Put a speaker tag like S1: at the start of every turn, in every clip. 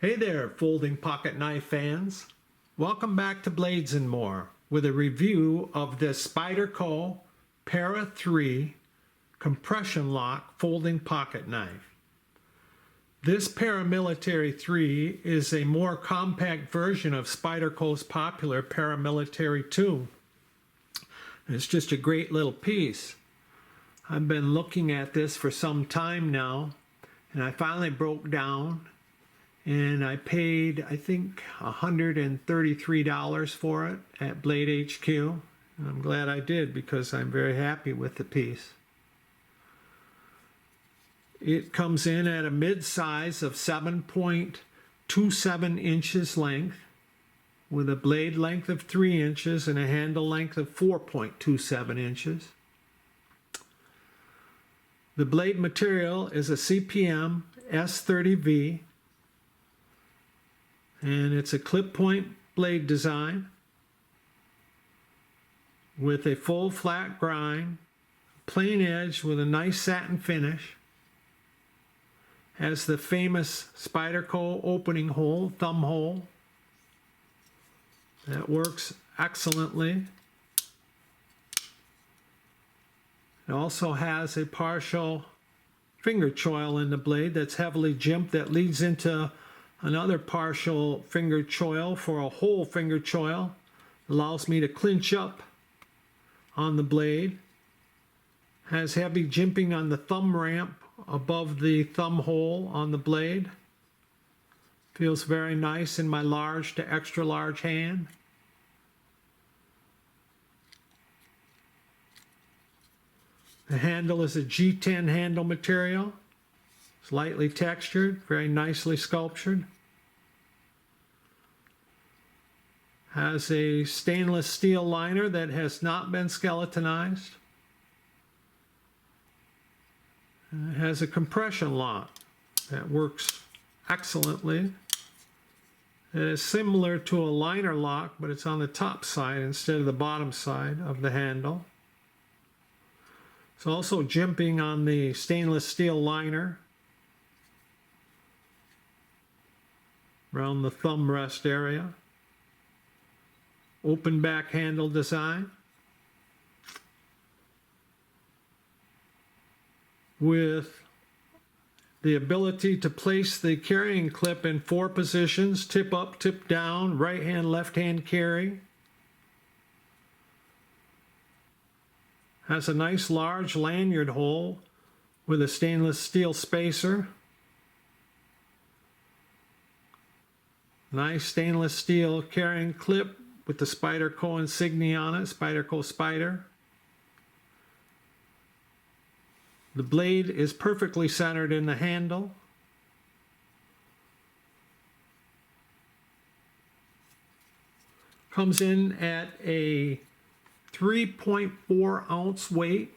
S1: Hey there, folding pocket knife fans. Welcome back to Blades and More with a review of this Spyderco Para 3 compression lock folding pocket knife. This Paramilitary 3 is a more compact version of Spyderco's popular Paramilitary 2. It's just a great little piece. I've been looking at this for some time now, and I finally broke down. And I paid, I think, $133 for it at Blade HQ. And I'm glad I did because I'm very happy with the piece. It comes in at a mid-size of 7.27 inches length with a blade length of 3 inches and a handle length of 4.27 inches. The blade material is a CPM S30V. And it's a clip point blade design with a full flat grind, plain edge with a nice satin finish. Has the famous Spyderco opening hole, thumb hole. That works excellently. It also has a partial finger choil in the blade that's heavily jimped that leads into another partial finger choil for a whole finger choil. Allows me to clinch up on the blade. Has heavy jimping on the thumb ramp above the thumb hole on the blade. Feels very nice in my large to extra large hand. The handle is a G10 handle material. It's lightly textured, very nicely sculptured. Has a stainless steel liner that has not been skeletonized. And it has a compression lock that works excellently. It is similar to a liner lock, but it's on the top side instead of the bottom side of the handle. It's also jimping on the stainless steel liner around the thumb rest area. Open back handle design with the ability to place the carrying clip in 4 positions: tip up, tip down, right hand, left hand carry. Has a nice large lanyard hole with a stainless steel spacer. Nice stainless steel carrying clip with the Spyderco insignia on it, Spyderco Spyder. The blade is perfectly centered in the handle. Comes in at a 3.4 ounce weight.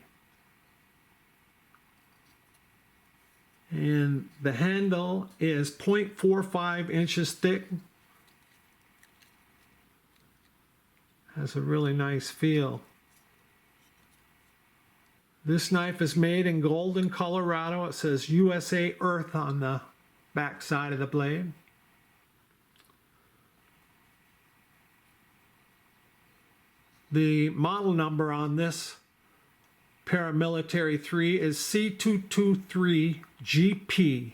S1: And the handle is 0.45 inches thick. Has a really nice feel. This knife is made in Golden, Colorado. It says USA Earth on the back side of the blade. The model number on this Paramilitary 3 is C223GP.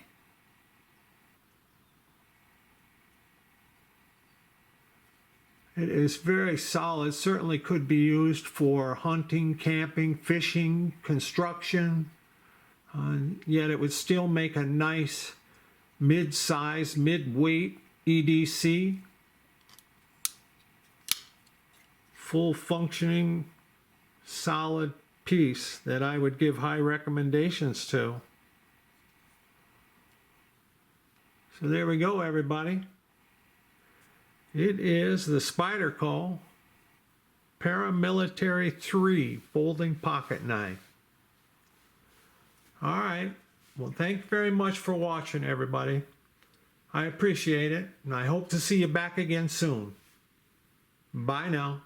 S1: It is very solid, certainly could be used for hunting, camping, fishing, construction, yet it would still make a nice mid-size, mid-weight EDC. Full functioning, solid piece that I would give high recommendations to. So there we go, everybody. It is the Spyderco Paramilitary 3 folding pocket knife. All right. Well, thanks very much for watching, everybody. I appreciate it, and I hope to see you back again soon. Bye now.